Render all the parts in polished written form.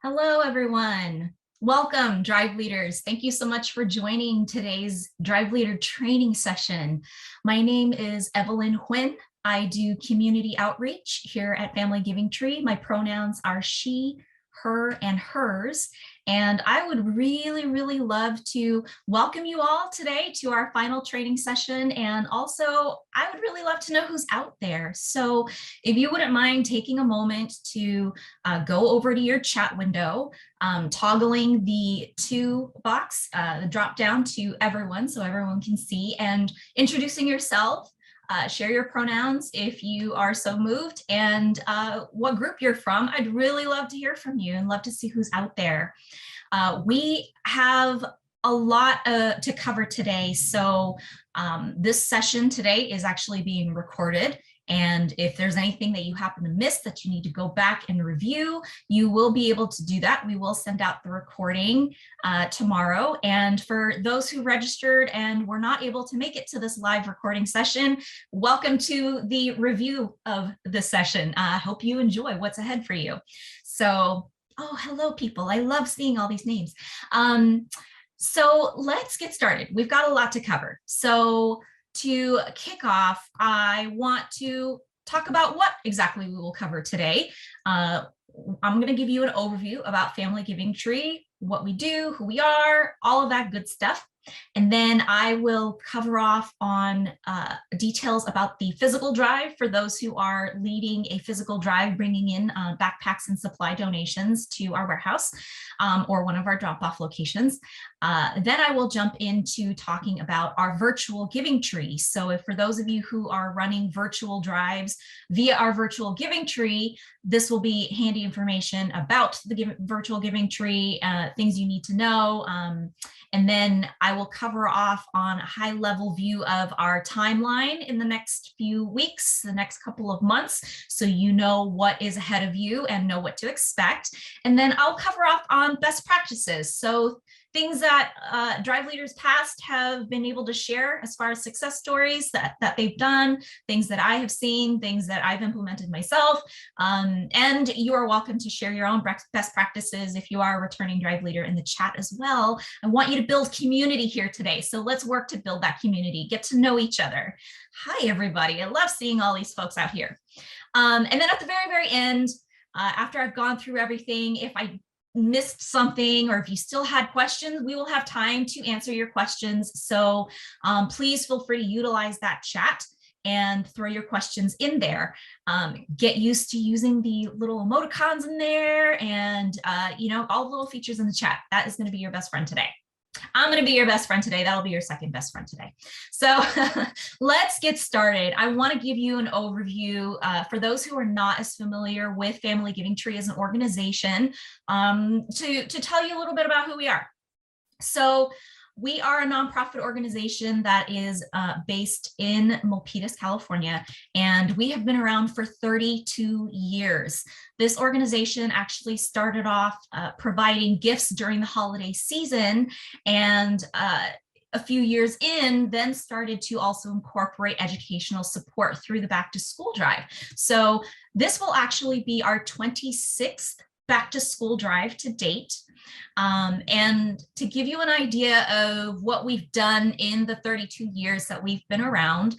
Hello, everyone. Welcome, Drive Leaders. Thank you so much for joining today's Drive Leader training session. My name is Evelyn Huynh. I do community outreach here at Family Giving Tree. My pronouns are she, her, and hers. And I would really love to welcome you all today to our final training session. And also, I would really love to know who's out there. So if you wouldn't mind taking a moment to go over to your chat window, toggling the to box, the drop down to everyone so everyone can see, and introducing yourself. Share your pronouns if you are so moved, and what group you're from. I'd really love to hear from you and love to see who's out there. We have a lot to cover today, so this session today is actually being recorded. And if there's anything that you happen to miss that you need to go back and review, you will be able to do that. We will send out the recording tomorrow. And for those who registered and were not able to make it to this live recording session, welcome to the review of the session. I hope you enjoy what's ahead for you. So, oh, hello, people. I love seeing all these names. So let's get started. We've got a lot to cover. So to kick off, I want to talk about what exactly we will cover today. I'm going to give you an overview about Family Giving Tree, what we do, who we are, all of that good stuff. And then I will cover off on details about the physical drive for those who are leading a physical drive, bringing in backpacks and supply donations to our warehouse or one of our drop-off locations. Then I will jump into talking about our virtual giving tree. So if for those of you who are running virtual drives via our virtual giving tree, this will be handy information about the virtual giving tree, things you need to know. And then I will cover off on a high level view of our timeline in the next few weeks, the next couple of months, so you know what is ahead of you and know what to expect. And then I'll cover off on best practices. So things that Drive Leaders past have been able to share as far as success stories that they've done, things that I have seen, things that I've implemented myself. And you are welcome to share your own best practices if you are a returning Drive Leader in the chat as well. I want you to build community here today. So let's work to build that community, get to know each other. Hi, everybody. I love seeing all these folks out here. And then at the very end, after I've gone through everything, if I missed something or if you still had questions, we will have time to answer your questions. So please feel free to utilize that chat and throw your questions in there. Get used to using the little emoticons in there and all the little features in the chat. That is going to be your best friend today. I'm going to be your best friend today. That'll be your second best friend today. So let's get started. I want to give you an overview for those who are not as familiar with Family Giving Tree as an organization, to tell you a little bit about who we are. So we are a nonprofit organization that is based in Milpitas, California, and we have been around for 32 years. This organization actually started off providing gifts during the holiday season, and a few years in, then started to also incorporate educational support through the back to school drive. So this will actually be our 26th back to school drive to date. And to give you an idea of what we've done in the 32 years that we've been around,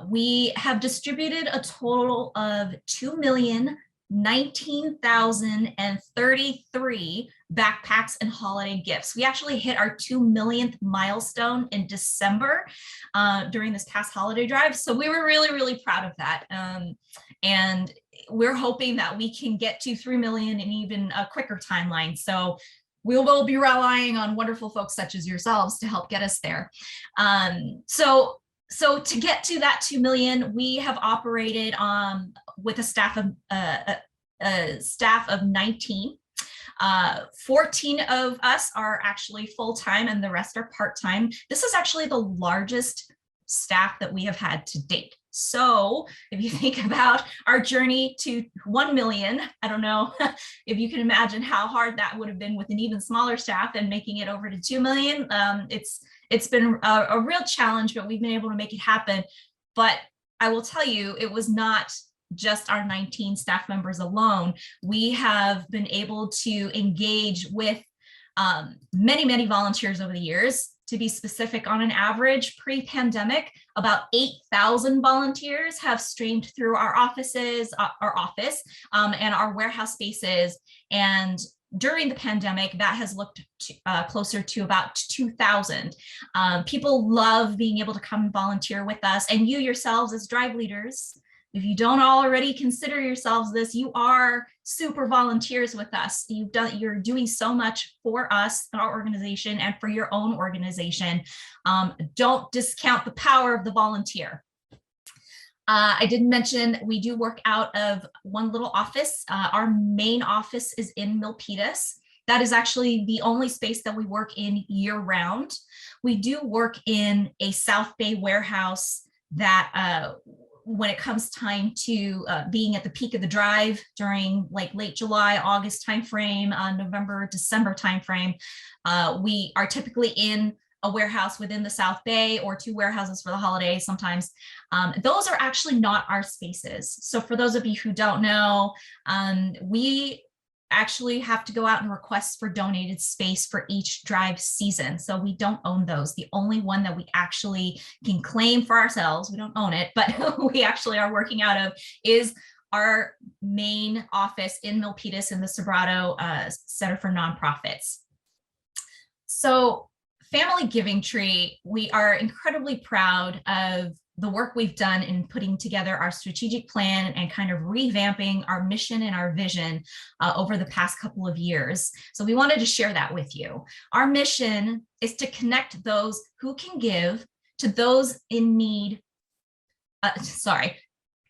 we have distributed a total of 2,019,033 backpacks and holiday gifts. We actually hit our 2 millionth milestone in December during this past holiday drive. So we were really proud of that. And we're hoping that we can get to 3 million in even a quicker timeline. So we will be relying on wonderful folks such as yourselves to help get us there. So to get to that 2 million, we have operated with a staff of 19. 14 of us are actually full-time and the rest are part-time. This is actually the largest staff that we have had to date. So if you think about our journey to 1 million, I don't know if you can imagine how hard that would have been with an even smaller staff and making it over to 2 million. It's been a real challenge, but we've been able to make it happen. But I will tell you, it was not just our 19 staff members alone, we have been able to engage with many, many volunteers over the years. To be specific, on an average pre-pandemic, about 8,000 volunteers have streamed through our offices, our office, and our warehouse spaces. And during the pandemic, that has looked closer to about 2,000. People love being able to come and volunteer with us, and you yourselves as Drive leaders, if you don't already consider yourselves this, you are super volunteers with us. You're doing so much for us, our organization, and for your own organization. Don't discount the power of the volunteer. I did mention we do work out of one little office. Our main office is in Milpitas. That is actually the only space that we work in year round. We do work in a South Bay warehouse that when it comes time to being at the peak of the drive during like late July, August timeframe, November, December timeframe, we are typically in a warehouse within the South Bay or 2 warehouses for the holidays sometimes. Those are actually not our spaces. So for those of you who don't know, we actually have to go out and request for donated space for each drive season. So we don't own those. The only one that we actually can claim for ourselves, we don't own it, but we actually are working out of, is our main office in Milpitas in the Sobrato Center for Nonprofits. So Family Giving Tree, we are incredibly proud of the work we've done in putting together our strategic plan and kind of revamping our mission and our vision over the past couple of years. So we wanted to share that with you. Our mission is to connect those who can give to those in need. Let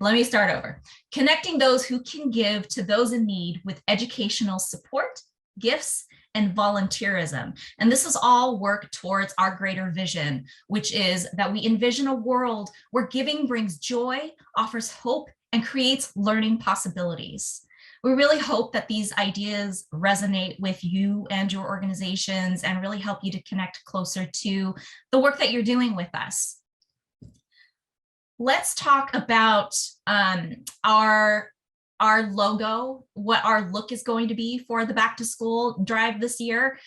me start over. Connecting those who can give to those in need with educational support, gifts, and volunteerism. And this is all work towards our greater vision, which is that we envision a world where giving brings joy, offers hope, and creates learning possibilities. We really hope that these ideas resonate with you and your organizations and really help you to connect closer to the work that you're doing with us. Let's talk about our logo, what our look is going to be for the back to school drive this year.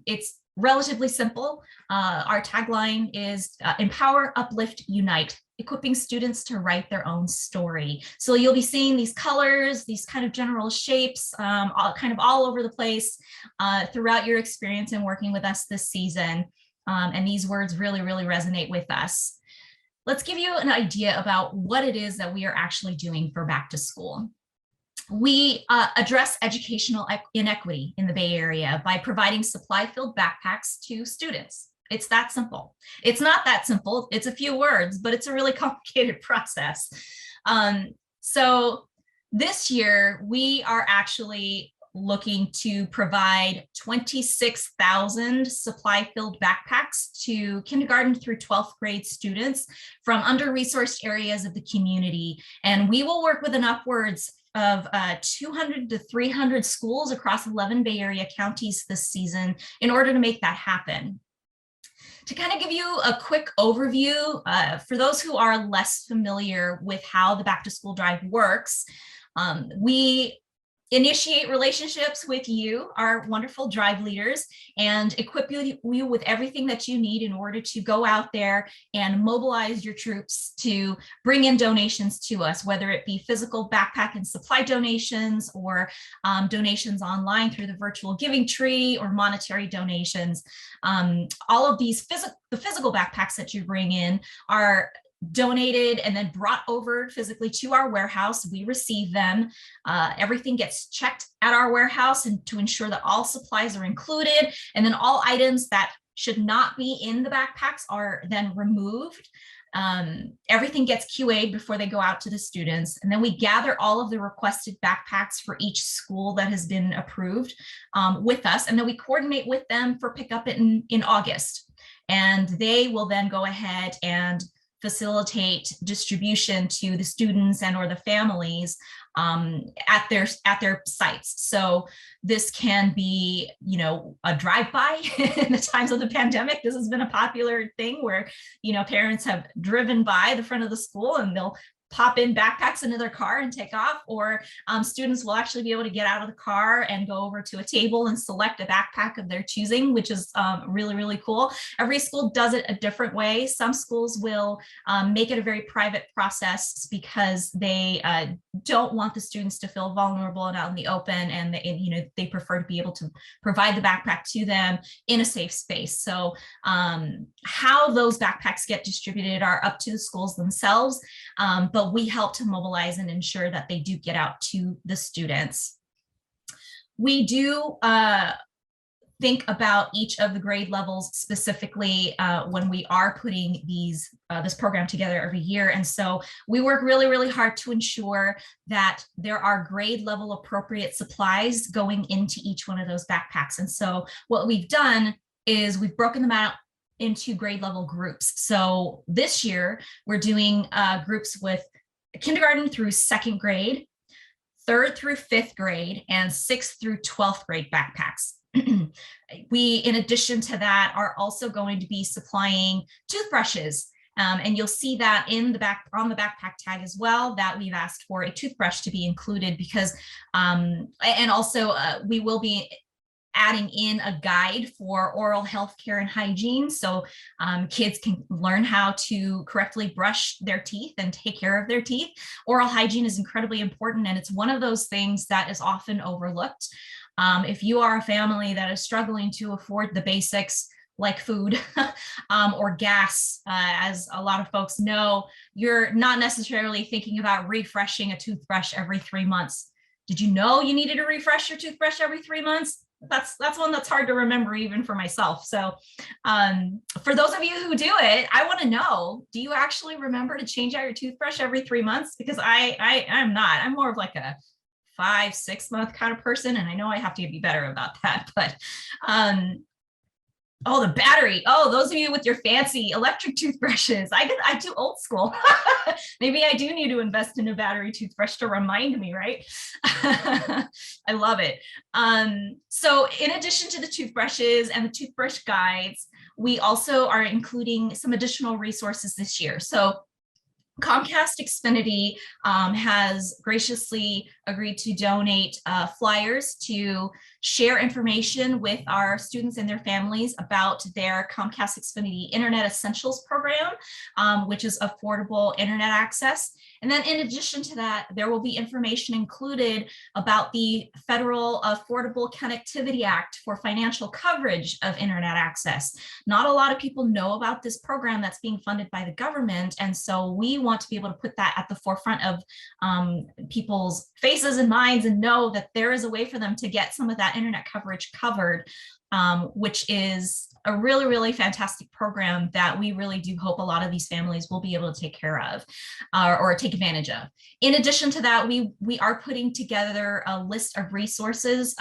It's relatively simple. Our tagline is empower, uplift, unite, equipping students to write their own story. So you'll be seeing these colors, these kind of general shapes, all over the place throughout your experience in working with us this season. And these words really, really resonate with us. Let's give you an idea about what it is that we are actually doing for back to school. We address educational inequity in the Bay Area by providing supply-filled backpacks to students. It's that simple. It's not that simple. It's a few words, but it's a really complicated process. So this year, we are actually looking to provide 26,000 supply-filled backpacks to kindergarten through 12th grade students from under-resourced areas of the community. And we will work with an upwards of 200 to 300 schools across 11 Bay Area counties this season in order to make that happen. To kind of give you a quick overview, for those who are less familiar with how the Back to School Drive works, we initiate relationships with you, our wonderful drive leaders, and equip you with everything that you need in order to go out there and mobilize your troops to bring in donations to us, whether it be physical backpack and supply donations or donations online through the virtual giving tree or monetary donations. All of these physical backpacks that you bring in are donated and then brought over physically to our warehouse. We receive them. Everything gets checked at our warehouse and to ensure that all supplies are included. And then all items that should not be in the backpacks are then removed. Everything gets QA'd before they go out to the students. And then we gather all of the requested backpacks for each school that has been approved with us. And then we coordinate with them for pickup in August. And they will then go ahead and facilitate distribution to the students and or the families at their sites. So this can be, a drive-by. In the times of the pandemic, this has been a popular thing where, parents have driven by the front of the school and they'll pop in backpacks into their car and take off, or students will actually be able to get out of the car and go over to a table and select a backpack of their choosing, which is really, really cool. Every school does it a different way. Some schools will make it a very private process because they don't want the students to feel vulnerable and out in the open, and they prefer to be able to provide the backpack to them in a safe space. So how those backpacks get distributed are up to the schools themselves, but we help to mobilize and ensure that they do get out to the students. We do think about each of the grade levels specifically when we are putting this program together every year. And so we work really, really hard to ensure that there are grade level appropriate supplies going into each one of those backpacks. And so what we've done is we've broken them out into grade level groups. So this year we're doing groups with kindergarten through 2nd grade, 3rd through 5th grade, and 6th through 12th grade backpacks. We, in addition to that, are also going to be supplying toothbrushes. And you'll see that on the backpack tag as well, that we've asked for a toothbrush to be included because, and also we will be adding in a guide for oral health care and hygiene. So kids can learn how to correctly brush their teeth and take care of their teeth. Oral hygiene is incredibly important, and it's one of those things that is often overlooked. If you are a family that is struggling to afford the basics like food or gas, as a lot of folks know, you're not necessarily thinking about refreshing a toothbrush every 3 months. Did you know you needed to refresh your toothbrush every 3 months? That's one that's hard to remember even for myself. So for those of you who do it, I want to know, do you actually remember to change out your toothbrush every 3 months? Because I'm not. I'm more of like a 5-6 month kind of person, and I know I have to be better about that. But oh, the battery. Oh, those of you with your fancy electric toothbrushes. I do old school. Maybe I do need to invest in a battery toothbrush to remind me, right? I love it. So in addition to the toothbrushes and the toothbrush guides, we also are including some additional resources this year. So Comcast Xfinity has graciously agreed to donate flyers to share information with our students and their families about their Comcast Xfinity Internet Essentials program, which is affordable internet access. And then in addition to that, there will be information included about the Federal Affordable Connectivity Act for financial coverage of internet access. Not a lot of people know about this program that's being funded by the government, and so we want to be able to put that at the forefront of people's faces and minds and know that there is a way for them to get some of that internet coverage covered, which is a really, really fantastic program that we really do hope a lot of these families will be able to take care of or take advantage of. In addition to that, we are putting together a list of resources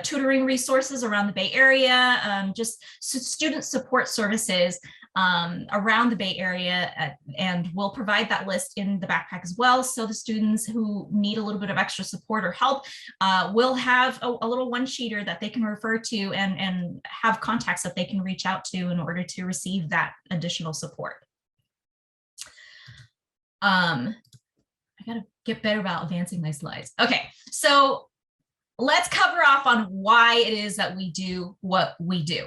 tutoring resources around the Bay Area, just student support services around the Bay Area, and we'll provide that list in the backpack as well. So the students who need a little bit of extra support or help will have a little one-sheeter that they can refer to and have contacts that they can reach out to in order to receive that additional support. I gotta get better about advancing my slides. Okay, so let's cover off on why it is that we do what we do.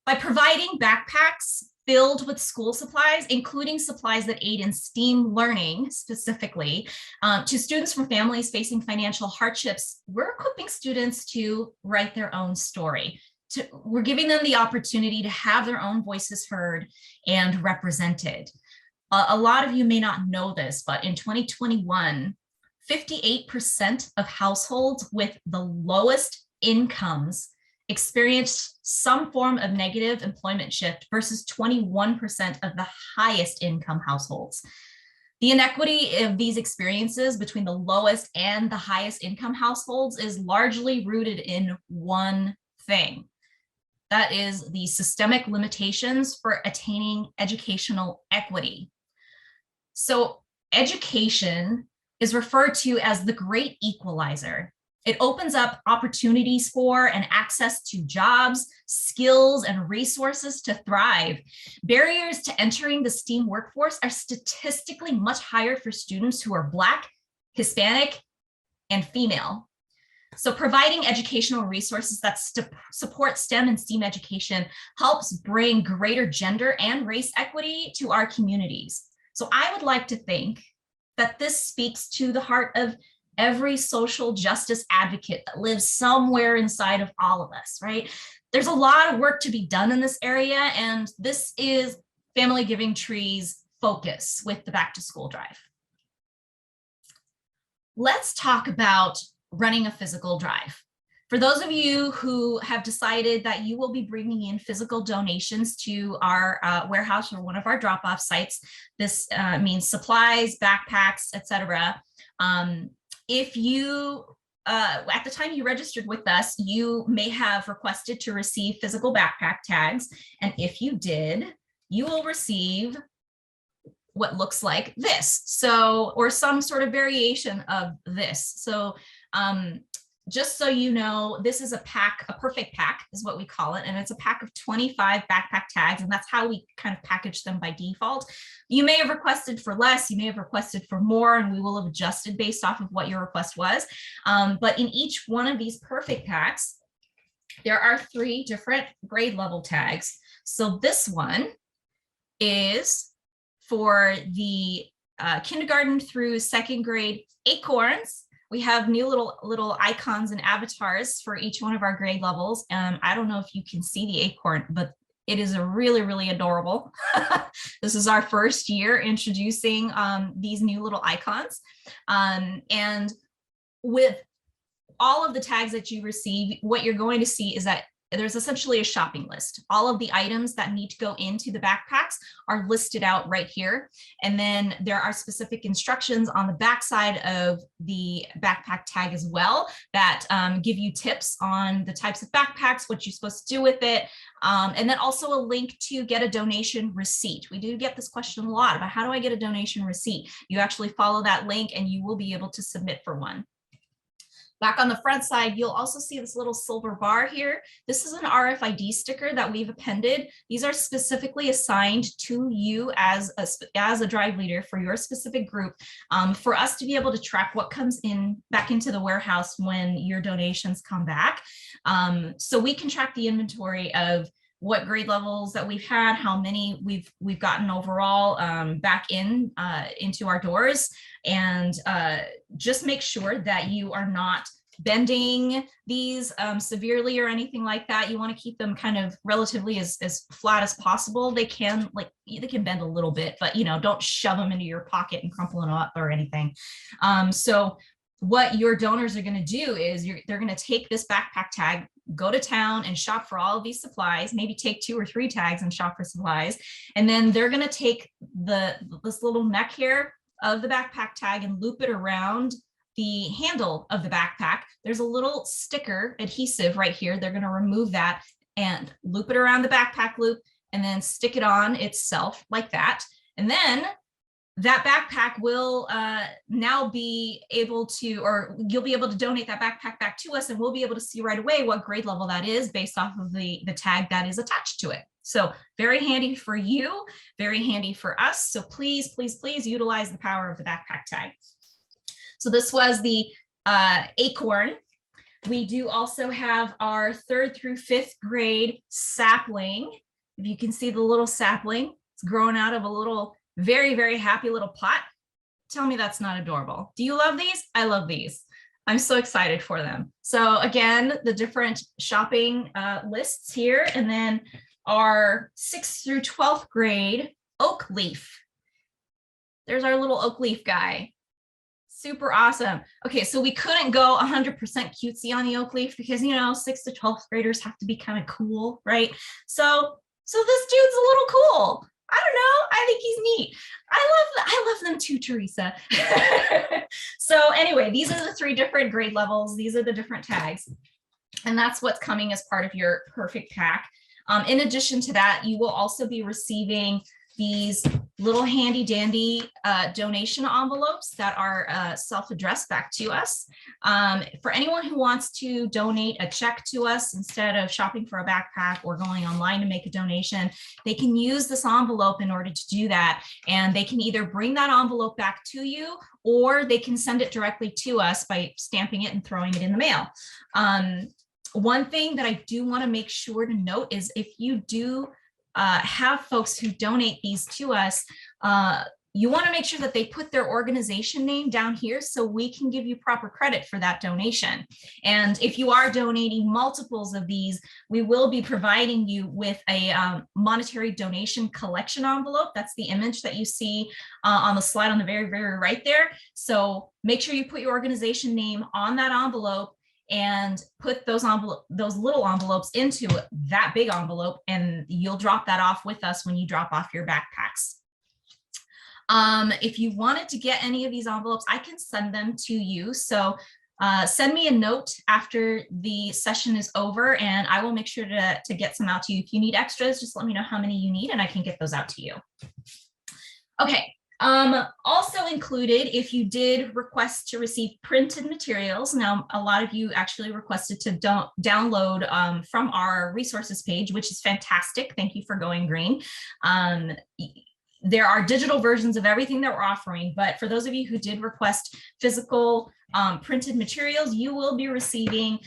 By providing backpacks filled with school supplies, including supplies that aid in STEAM learning specifically, to students from families facing financial hardships, we're equipping students to write their own story. We're giving them the opportunity to have their own voices heard and represented. A lot of you may not know this, but in 2021, 58% of households with the lowest incomes experienced some form of negative employment shift versus 21% of the highest income households. The inequity of these experiences between the lowest and the highest income households is largely rooted in one thing. That is the systemic limitations for attaining educational equity. So education is referred to as the great equalizer. It opens up opportunities for and access to jobs, skills, and resources to thrive. Barriers to entering the STEAM workforce are statistically much higher for students who are Black, Hispanic, and female. So providing educational resources that support STEM and STEAM education helps bring greater gender and race equity to our communities. So I would like to think that this speaks to the heart of every social justice advocate that lives somewhere inside of all of us, right? There's a lot of work to be done in this area, and this is Family Giving Tree's focus with the Back to School Drive. Let's talk about running a physical drive. For those of you who have decided that you will be bringing in physical donations to our warehouse or one of our drop-off sites, this means supplies, backpacks, etc. If you, at the time you registered with us, you may have requested to receive physical backpack tags. And if you did, you will receive what looks like this. So, or some sort of variation of this. So just so you know, this is a pack, a perfect pack is what we call it. And it's a pack of 25 backpack tags. And that's how we kind of package them by default. You may have requested for less, you may have requested for more, and we will have adjusted based off of what your request was. But in each one of these perfect packs, there are 3 different grade level tags. So this one is for the kindergarten through 2nd grade acorns. We have new little icons and avatars for each one of our grade levels. I don't know if you can see the acorn, but it is a really, really adorable. This is our first year introducing these new little icons. And with all of the tags that you receive, what you're going to see is that there's essentially a shopping list. All of the items that need to go into the backpacks are listed out right here. And then there are specific instructions on the backside of the backpack tag as well that give you tips on the types of backpacks, what you're supposed to do with it. And then also a link to get a donation receipt. We do get this question a lot about how do I get a donation receipt? You actually follow that link and you will be able to submit for one. Back on the front side, you'll also see this little silver bar here. This is an RFID sticker that we've appended. These are specifically assigned to you as a drive leader for your specific group, for us to be able to track what comes in back into the warehouse when your donations come back. So we can track the inventory of what grade levels that we've had, how many we've gotten overall back into our doors, and just make sure that you are not bending these severely or anything like that. You want to keep them kind of relatively as flat as possible. They can bend a little bit, but don't shove them into your pocket and crumple them up or anything. So what your donors are going to do is they're going to take this backpack tag, go to town and shop for all of these supplies, maybe take 2 or 3 tags and shop for supplies. And then they're going to take this little neck here of the backpack tag and loop it around the handle of the backpack. There's a little sticker adhesive right here. They're going to remove that and loop it around the backpack loop and then stick it on itself like that. And then that backpack will now be able to, or you'll be able to donate that backpack back to us, and we'll be able to see right away what grade level that is based off of the tag that is attached to it. So very handy for you, very handy for us. So please, please, please utilize the power of the backpack tag. So this was the acorn. We do also have our 3rd through 5th grade sapling. If you can see the little sapling, it's growing out of a little very, very happy little pot. Tell me that's not adorable. Do you love these? I love these. I'm so excited for them. So again, the different shopping lists here, and then our 6th through 12th grade oak leaf. There's our little oak leaf guy. Super awesome. Okay, so we couldn't go 100% cutesy on the oak leaf because 6th to 12th graders have to be kind of cool, right? So this dude's a little cool. I don't know. I think he's neat. I love them too, Teresa. So anyway, these are the 3 different grade levels. These are the different tags. And that's what's coming as part of your perfect pack. In addition to that, you will also be receiving these little handy dandy donation envelopes that are self-addressed back to us. For anyone who wants to donate a check to us instead of shopping for a backpack or going online to make a donation, they can use this envelope in order to do that. And they can either bring that envelope back to you, or they can send it directly to us by stamping it and throwing it in the mail. One thing that I do want to make sure to note is if you do have folks who donate these to us, you want to make sure that they put their organization name down here so we can give you proper credit for that donation. And if you are donating multiples of these, we will be providing you with a monetary donation collection envelope. That's the image that you see on the slide on the very, very right there. So make sure you put your organization name on that envelope and put those little envelopes into that big envelope, and you'll drop that off with us when you drop off your backpacks. If you wanted to get any of these envelopes, I can send them to you. So send me a note after the session is over, and I will make sure to get some out to you. If you need extras, just let me know how many you need, and I can get those out to you. Okay. Also included, if you did request to receive printed materials, now a lot of you actually requested to download from our resources page, which is fantastic. Thank you for going green. There are digital versions of everything that we're offering, but for those of you who did request physical printed materials, you will be receiving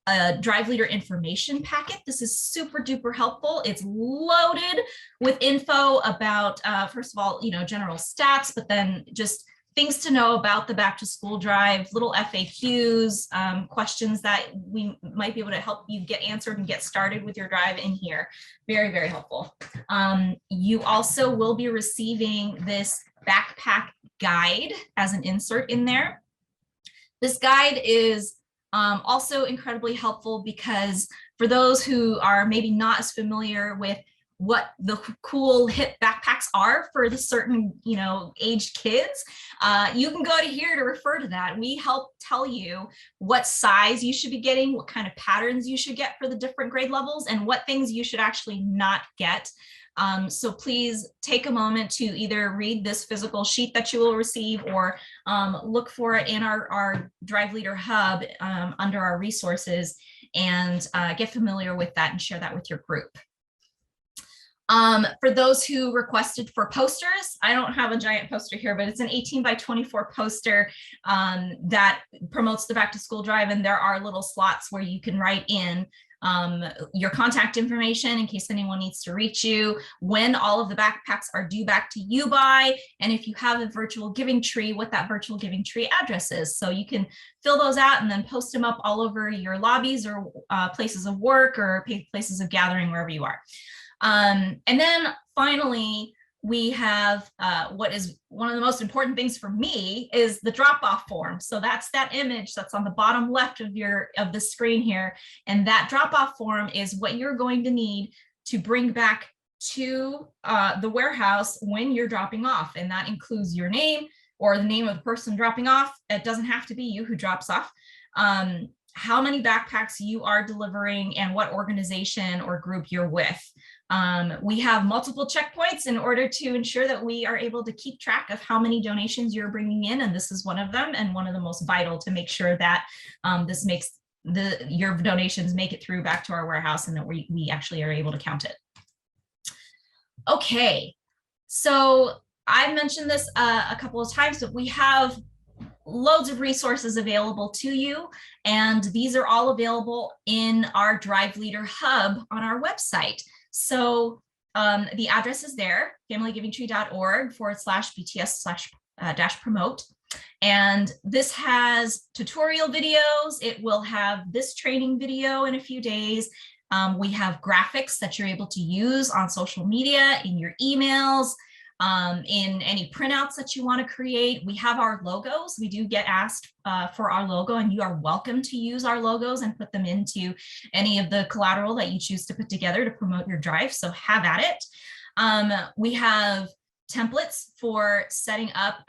a Drive Leader information packet. This is super duper helpful. It's loaded with info about, first of all, general stats, but then just things to know about the back to school drive, little FAQs, questions that we might be able to help you get answered and get started with your drive in here. Very, very helpful. You also will be receiving this backpack guide as an insert in there. This guide is also incredibly helpful because for those who are maybe not as familiar with what the cool hip backpacks are for the certain, aged kids, you can go to here to refer to that. We help tell you what size you should be getting, what kind of patterns you should get for the different grade levels, and what things you should actually not get. So please take a moment to either read this physical sheet that you will receive or look for it in our Drive Leader Hub under our resources and get familiar with that and share that with your group. For those who requested for posters, I don't have a giant poster here, but it's an 18 by 24 poster that promotes the back to school drive. And there are little slots where you can write in your contact information in case anyone needs to reach you, when all of the backpacks are due back to you by, and if you have a virtual giving tree, what that virtual giving tree address is. So you can fill those out and then post them up all over your lobbies or places of work or places of gathering, wherever you are. And then finally, we have what is one of the most important things for me is the drop-off form. So that's that image that's on the bottom left of the screen here. And that drop-off form is what you're going to need to bring back to the warehouse when you're dropping off. And that includes your name or the name of the person dropping off. It doesn't have to be you who drops off. How many backpacks you are delivering and what organization or group you're with. We have multiple checkpoints in order to ensure that we are able to keep track of how many donations you're bringing in, and this is one of them and one of the most vital to make sure that this makes your donations make it through back to our warehouse and that we actually are able to count it. Okay, so I mentioned this a couple of times, but we have loads of resources available to you, and these are all available in our Drive Leader Hub on our website. So the address is there, familygivingtree.org/BTS/-promote. And this has tutorial videos. It will have this training video in a few days. We have graphics that you're able to use on social media, in your emails, in any printouts that you want to create. We have our logos. We do get asked for our logo, and you are welcome to use our logos and put them into any of the collateral that you choose to put together to promote your drive. So have at it. We have templates for setting up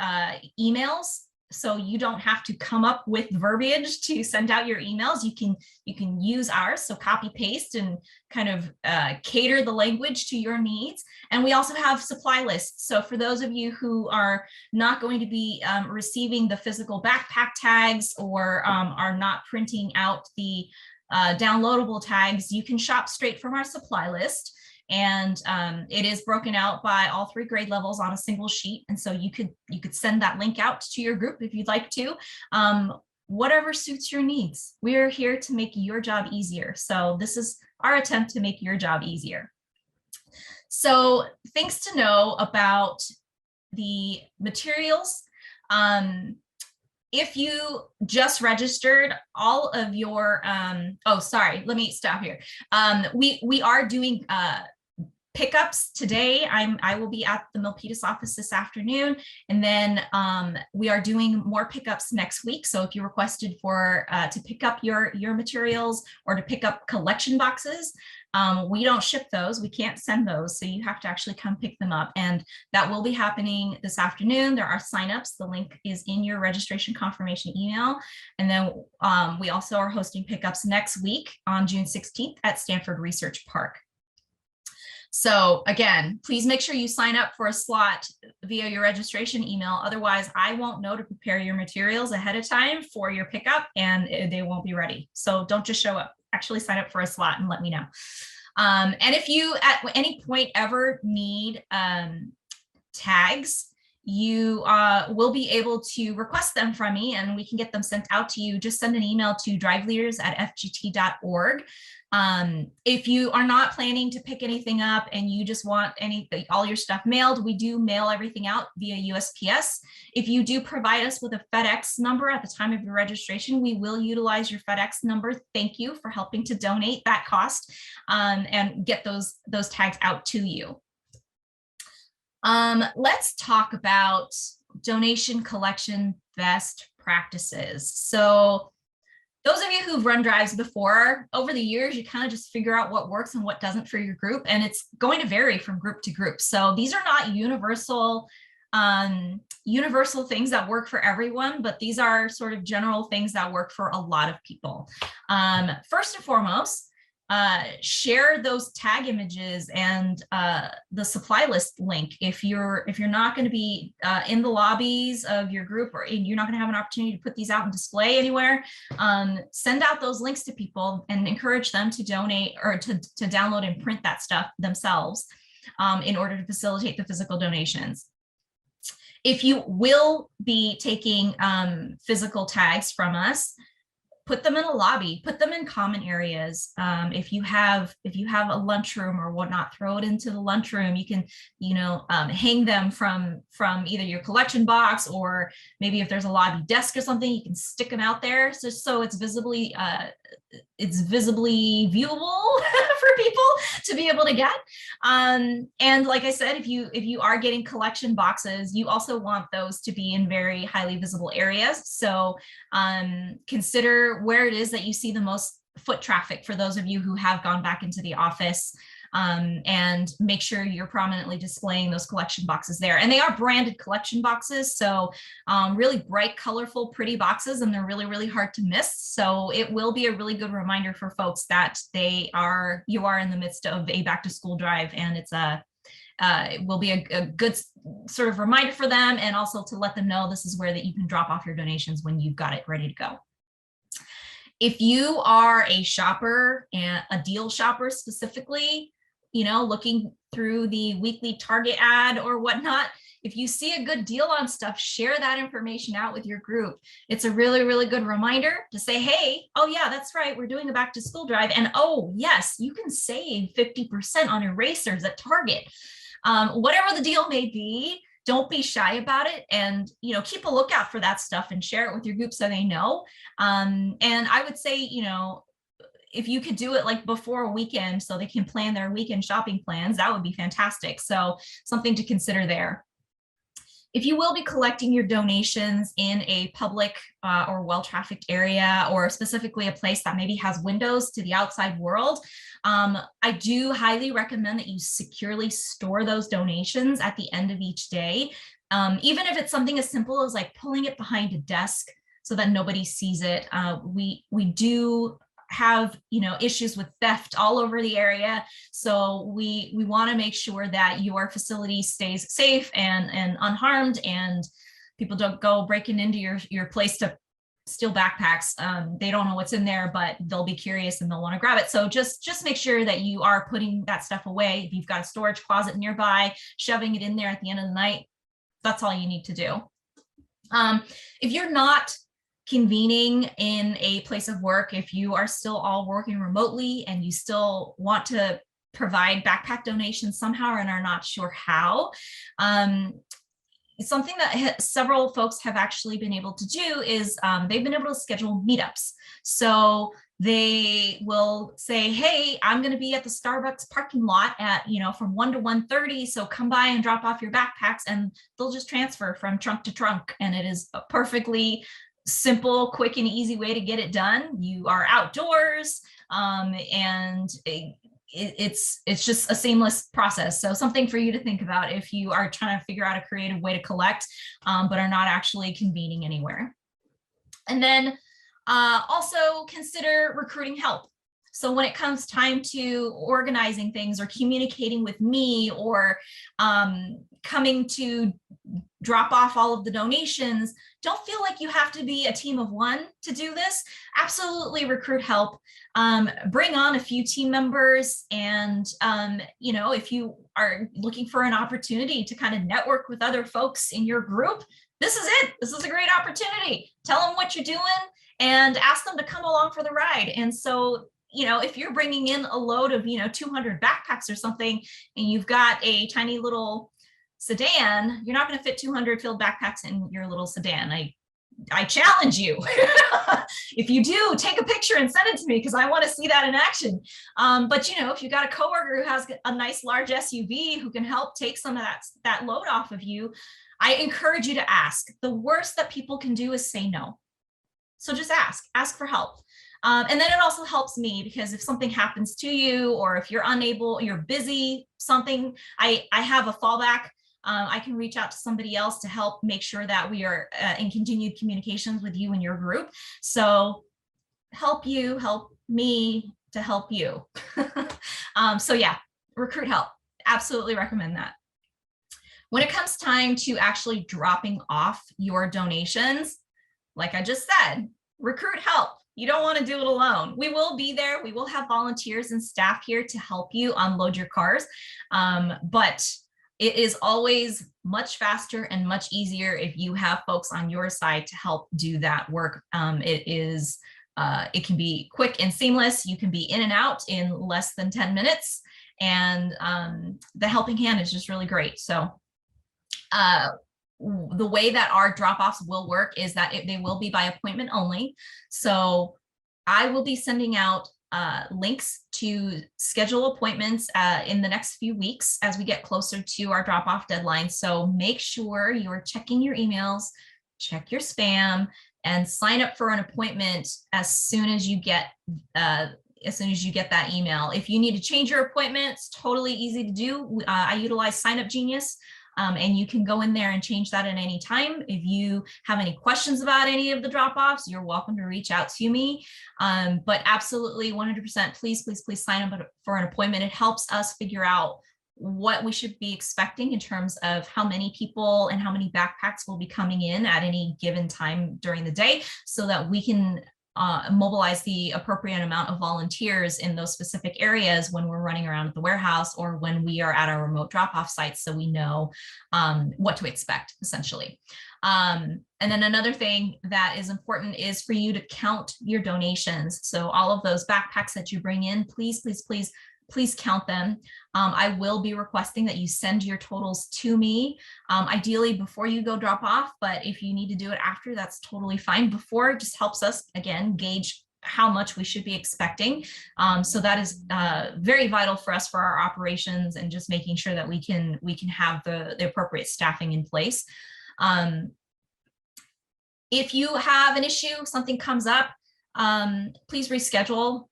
emails so you don't have to come up with verbiage to send out your emails. You can use ours, so copy paste and kind of cater the language to your needs. And we also have supply lists. So for those of you who are not going to be receiving the physical backpack tags, or are not printing out the downloadable tags, you can shop straight from our supply list. And it is broken out by all 3 grade levels on a single sheet. And so you could send that link out to your group if you'd like to, whatever suits your needs. We're here to make your job easier. So this is our attempt to make your job easier. So things to know about the materials. If you just registered, all of your, oh, sorry, let me stop here. We are doing pickups today. I will be at the Milpitas office this afternoon, and then we are doing more pickups next week. So if you requested for to pick up your materials or to pick up collection boxes, we don't ship those. We can't send those. So you have to actually come pick them up, and that will be happening this afternoon. There are signups. The link is in your registration confirmation email. And then we also are hosting pickups next week on June 16th at Stanford Research Park. So again, please make sure you sign up for a slot via your registration email. Otherwise, I won't know to prepare your materials ahead of time for your pickup, and they won't be ready. So don't just show up. Actually sign up for a slot and let me know. And if you at any point ever need tags, you will be able to request them from me, and we can get them sent out to you. Just send an email to driveleaders@fgt.org. If you are not planning to pick anything up and you just want all your stuff mailed, we do mail everything out via USPS. If you do provide us with a FedEx number at the time of your registration, we will utilize your FedEx number. Thank you for helping to donate that cost and get those tags out to you. Let's talk about donation collection best practices. So those of you who've run drives before, over the years, you kind of just figure out what works and what doesn't for your group, and it's going to vary from group to group. So these are not universal things that work for everyone, but these are sort of general things that work for a lot of people. First and foremost, share those tag images and the supply list link. If you're not going to be in the lobbies of your group, or you're not going to have an opportunity to put these out and display anywhere, send out those links to people and encourage them to donate or to download and print that stuff themselves in order to facilitate the physical donations. If you will be taking physical tags from us, put them in a lobby, put them in common areas. If you have a lunchroom or whatnot, throw it into the lunchroom. You can, hang them from either your collection box, or maybe if there's a lobby desk or something, you can stick them out there so it's visibly viewable for people to be able to get. And like I said, if you are getting collection boxes, you also want those to be in very highly visible areas. So consider where it is that you see the most foot traffic for those of you who have gone back into the office, and make sure you're prominently displaying those collection boxes there. And they are branded collection boxes, so really bright, colorful, pretty boxes, and they're really, really hard to miss. So it will be a really good reminder for folks that you are in the midst of a back to school drive, and it will be a good sort of reminder for them, and also to let them know this is where that you can drop off your donations when you've got it ready to go. If you are a shopper, and a deal shopper specifically, looking through the weekly Target ad or whatnot, if you see a good deal on stuff, share that information out with your group. It's a really, really good reminder to say, hey, oh yeah, that's right, we're doing a back to school drive. And oh yes, you can save 50% on erasers at Target. Whatever the deal may be, don't be shy about it, and keep a lookout for that stuff and share it with your group so they know. And I would say, if you could do it like before a weekend so they can plan their weekend shopping plans, that would be fantastic. So something to consider there. If you will be collecting your donations in a public or well-trafficked area, or specifically a place that maybe has windows to the outside world, I do highly recommend that you securely store those donations at the end of each day. Even if it's something as simple as like pulling it behind a desk so that nobody sees it. We do have, issues with theft all over the area. So we want to make sure that your facility stays safe and unharmed, and people don't go breaking into your place to steal backpacks. They don't know what's in there, but they'll be curious and they'll want to grab it. So just make sure that you are putting that stuff away. If you've got a storage closet nearby, shoving it in there at the end of the night, that's all you need to do. If you're not convening in a place of work, if you are still all working remotely and you still want to provide backpack donations somehow and are not sure how, something that several folks have actually been able to do is they've been able to schedule meetups. So they will say, hey, I'm going to be at the Starbucks parking lot at, from 1 to 1:30. So come by and drop off your backpacks, and they'll just transfer from trunk to trunk. And it is a perfectly simple, quick, and easy way to get it done. You are outdoors, and it's just a seamless process. So something for you to think about if you are trying to figure out a creative way to collect, but are not actually convening anywhere. And then also consider recruiting help. So when it comes time to organizing things or communicating with me, or coming to drop off all of the donations, don't feel like you have to be a team of one to do this. Absolutely recruit help. Bring on a few team members, and if you are looking for an opportunity to kind of network with other folks in your group, this is it. This is a great opportunity. Tell them what you're doing and ask them to come along for the ride. And so, if you're bringing in a load of 200 backpacks or something, and you've got a tiny little sedan, you're not going to fit 200 filled backpacks in your little sedan. I challenge you. If you do, take a picture and send it to me, because I want to see that in action. But if you've got a coworker who has a nice large SUV who can help take some of that load off of you, I encourage you to ask. The worst that people can do is say no. So just ask for help. And then it also helps me, because if something happens to you, or if you're unable, you're busy, something, I have a fallback. I can reach out to somebody else to help make sure that we are in continued communications with you and your group. So help me to help you. So yeah, recruit help. Absolutely recommend that. When it comes time to actually dropping off your donations, like I just said, recruit help. You don't want to do it alone. We will be there. We will have volunteers and staff here to help you unload your cars. But it is always much faster and much easier if you have folks on your side to help do that work. It can be quick and seamless. You can be in and out in less than 10 minutes. And the helping hand is just really great. So the way that our drop-offs will work is that they will be by appointment only. So I will be sending out links to schedule appointments in the next few weeks as we get closer to our drop-off deadline. So make sure you're checking your emails, check your spam, and sign up for an appointment as soon as you get that email. If you need to change your appointment, it's totally easy to do. I utilize Sign Up Genius. And you can go in there and change that at any time. If you have any questions about any of the drop-offs, you're welcome to reach out to me. But absolutely 100%, please sign up for an appointment. It helps us figure out what we should be expecting in terms of how many people and how many backpacks will be coming in at any given time during the day, so that we can mobilize the appropriate amount of volunteers in those specific areas when we're running around at the warehouse or when we are at our remote drop-off sites, so we know what to expect, essentially. And then another thing that is important is for you to count your donations. So all of those backpacks that you bring in, please count them. I will be requesting that you send your totals to me, ideally before you go drop off, but if you need to do it after, that's totally fine. Before, it just helps us, again, gauge how much we should be expecting. So that is very vital for us for our operations, and just making sure that we can have the appropriate staffing in place. If you have an issue, something comes up, please reschedule.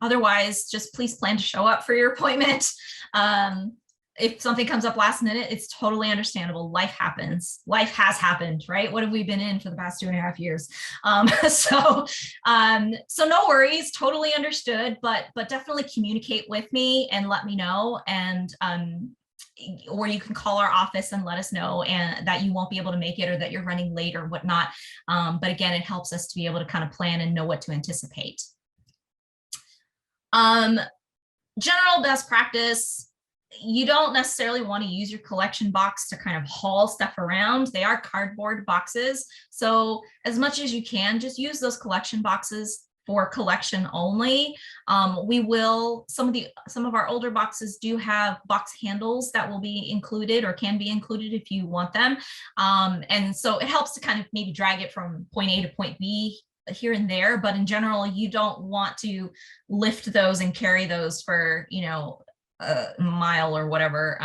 Otherwise, just please plan to show up for your appointment. if something comes up last minute, it's totally understandable. Life happens. Life has happened, right? What have we been in for the past 2.5 years? So no worries, totally understood, but definitely communicate with me and let me know. And or you can call our office and let us know and that you won't be able to make it or that you're running late or whatnot. But again, it helps us to be able to kind of plan and know what to anticipate. General best practice, you don't necessarily want to use your collection box to kind of haul stuff around. They are cardboard boxes. So as much as you can, just use those collection boxes for collection only. Some of our older boxes do have box handles that will be included or can be included if you want them. And so it helps to kind of maybe drag it from point A to point B here and there, but in general, you don't want to lift those and carry those for, a mile or whatever.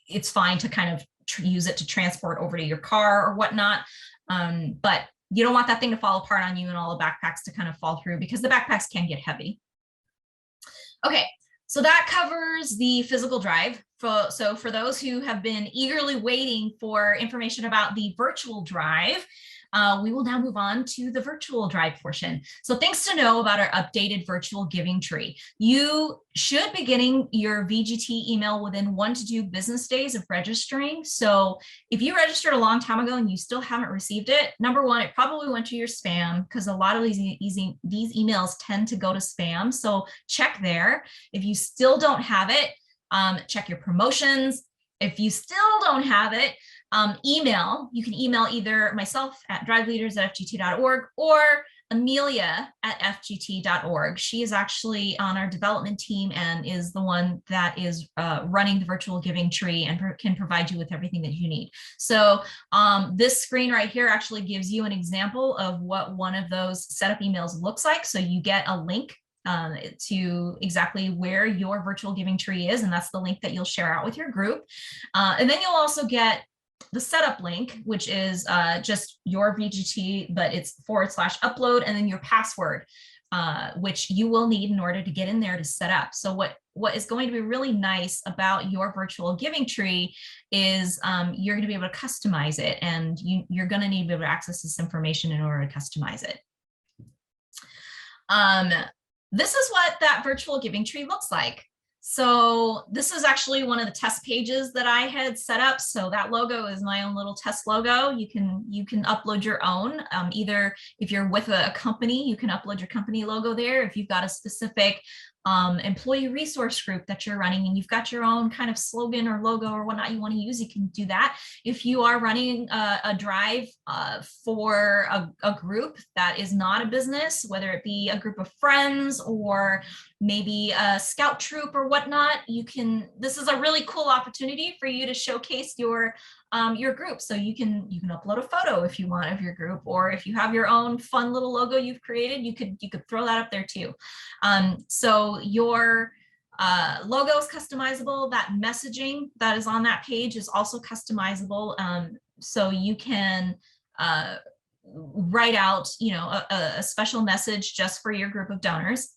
It's fine to kind of use it to transport over to your car or whatnot. But you don't want that thing to fall apart on you and all the backpacks to kind of fall through because the backpacks can get heavy. Okay, so that covers the physical drive. So for those who have been eagerly waiting for information about the virtual drive, we will now move on to the virtual drive portion. So things to know about our updated virtual giving tree. You should be getting your VGT email within 1 to 2 business days of registering. So if you registered a long time ago and you still haven't received it, number one, it probably went to your spam because a lot of these emails tend to go to spam. So check there. If you still don't have it, check your promotions. If you still don't have it, you can email either myself at driveleaders@fgt.org or Amelia at fgt.org. She is actually on our development team and is the one that is running the virtual giving tree and can provide you with everything that you need. So this screen right here actually gives you an example of what one of those setup emails looks like. So you get a link to exactly where your virtual giving tree is, and that's the link that you'll share out with your group. And then you'll also get the setup link, which is just your VGT, but it's /upload, and then your password, which you will need in order to get in there to set up. So what is going to be really nice about your virtual giving tree is you're going to be able to customize it, and you're going to need to be able to access this information in order to customize it. This is what that virtual giving tree looks like. So this is actually one of the test pages that I had set up. So that logo is my own little test logo. You can upload your own. Either if you're with a company, you can upload your company logo there. If you've got a specific employee resource group that you're running and you've got your own kind of slogan or logo or whatnot you want to use, you can do that. If you are running a drive for a group that is not a business, whether it be a group of friends or maybe a scout troop or whatnot, this is a really cool opportunity for you to showcase your group. So you can upload a photo if you want of your group, or if you have your own fun little logo you've created, you could throw that up there too. So your logo is customizable. That messaging that is on that page is also customizable. So you can write out, a special message just for your group of donors.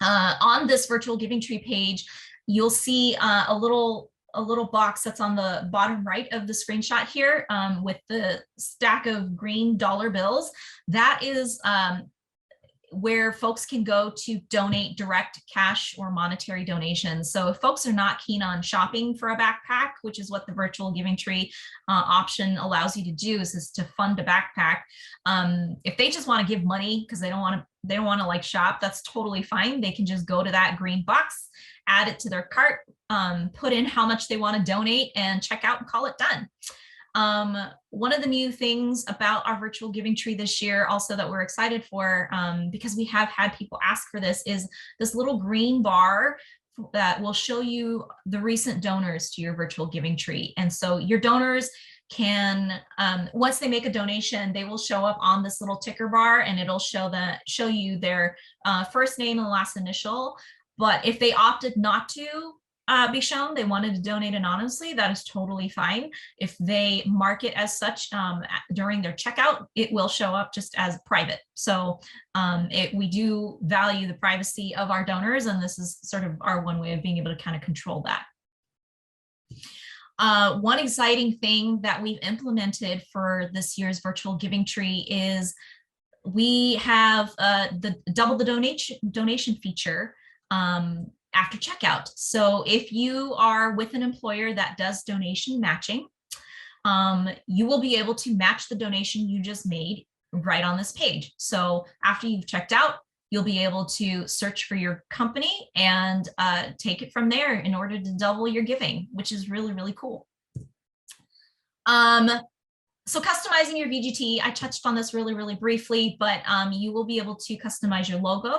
On this virtual giving tree page, you'll see a little box that's on the bottom right of the screenshot here with the stack of green dollar bills. That is where folks can go to donate direct cash or monetary donations. So if folks are not keen on shopping for a backpack, which is what the virtual giving tree option allows you to do, is to fund a backpack. If they just want to give money because they don't want to like shop, that's totally fine. They can just go to that green box, add it to their cart, put in how much they want to donate, and check out and call it done. One of the new things about our virtual giving tree this year also that we're excited for, because we have had people ask for this, is this little green bar that will show you the recent donors to your virtual giving tree. And so your donors can, once they make a donation, they will show up on this little ticker bar, and it'll show you their first name and last initial. But if they opted not to be shown, they wanted to donate anonymously, that is totally fine. If they mark it as such during their checkout, it will show up just as private. So we do value the privacy of our donors, and this is sort of our one way of being able to kind of control that. One exciting thing that we've implemented for this year's virtual giving tree is we have the double the donation feature after checkout. So if you are with an employer that does donation matching, you will be able to match the donation you just made right on this page. So after you've checked out, you'll be able to search for your company and take it from there in order to double your giving, which is really, really cool. So customizing your VGT, I touched on this really, really briefly, but you will be able to customize your logo.